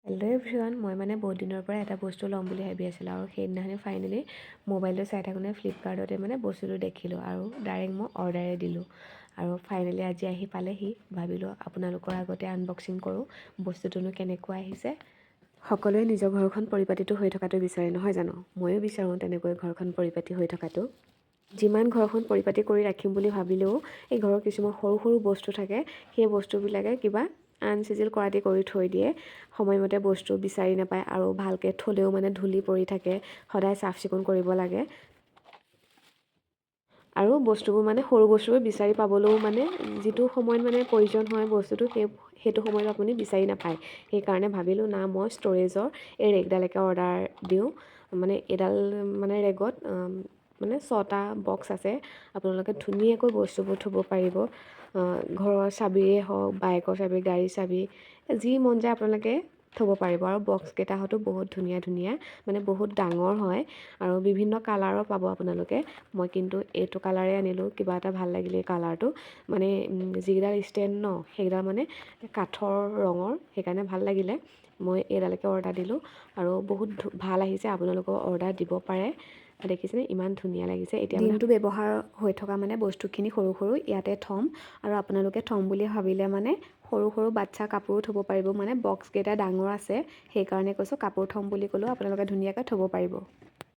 Hello' everyone, মই মানে বহুত দিনৰ পৰা এটা বস্তু ল'ম বুলি ভাবি আছিলোঁ আৰু সেইদিনাখনি ফাইনেলি মোবাইলটো চাই থাকোঁতে ফ্লিপকাৰ্টতে মানে বস্তুটো দেখিলোঁ আৰু ডাইৰেক্ট মই অৰ্ডাৰে দিলোঁ আৰু ফাইনেলি আজি আহি পালেহি। ভাবিলোঁ আপোনালোকৰ আগতে আনবক্সিং কৰোঁ, বস্তুটোনো কেনেকুৱা আহিছে। সকলোৱে নিজৰ ঘৰখন পৰিপাটিটো হৈ থকাটো বিচাৰে নহয় জানো? ময়ো বিচাৰোঁ তেনেকৈ ঘৰখন পৰিপাটি হৈ থকাটো। যিমান ঘৰখন পৰিপাটি কৰি ৰাখিম বুলি ভাবিলেও এই ঘৰৰ কিছুমান সৰু সৰু বস্তু থাকে, সেই বস্তুবিলাকে কিবা আনচিজিল কৰাদি কৰি থৈ দিয়ে। সময়মতে বস্তু বিচাৰি নাপায় আৰু ভালকৈ থ'লেও মানে ধূলি পৰি থাকে। সদায় চাফ চিকুণ কৰিব লাগে আৰু বস্তুবোৰ মানে সৰু বস্তুবোৰ বিচাৰি পাবলৈও মানে যিটো সময়ত মানে প্ৰয়োজন হয় বস্তুটো সেইটো সময়ত আপুনি বিচাৰি নাপায়। সেইকাৰণে ভাবিলোঁ না, মই ষ্ট'ৰেজৰ এই ৰেগডালকে অৰ্ডাৰ দিওঁ। মানে এইডাল মানে ৰেগত মানে 6টা বক্স আছে। আপোনালোকে ধুনীয়াকৈ বস্তুবোৰ থ'ব পাৰিব। ঘৰৰ চাবিয়ে হওক, বাইকৰ চাবি, গাড়ীৰ চাবি, যি মন যায় আপোনালোকে থ'ব পাৰিব। আৰু বক্সকেইটাহঁতো বহুত ধুনীয়া ধুনীয়া, মানে বহুত ডাঙৰ হয় আৰু বিভিন্ন কালাৰৰ পাব আপোনালোকে। মই কিন্তু এইটো কালাৰে আনিলোঁ, কিবা এটা ভাল লাগিলে এই কালাৰটো। মানে যিকেইডাল ষ্টেণ্ড ন, সেইকেইডাল মানে কাঠৰ ৰঙৰ, সেইকাৰণে ভাল লাগিলে। মই এইডালকে অৰ্ডাৰ দিলোঁ আৰু বহুত ভাল আহিছে। আপোনালোকেও অৰ্ডাৰ দিব পাৰে। দেখিছেনে ইমান ধুনীয়া লাগিছে। এতিয়া দিনটো ব্যৱহাৰ হৈ থকা মানে বস্তুখিনি সৰু সৰু ইয়াতে থ'ম আৰু আপোনালোকে থ'ম বুলি ভাবিলে মানে সৰু সৰু বাচ্ছা কাপোৰো থ'ব পাৰিব। মানে বক্সকেইটা ডাঙৰ আছে সেইকাৰণে কৈছোঁ, কাপোৰ থ'ম বুলি ক'লেও আপোনালোকে ধুনীয়াকৈ থ'ব পাৰিব।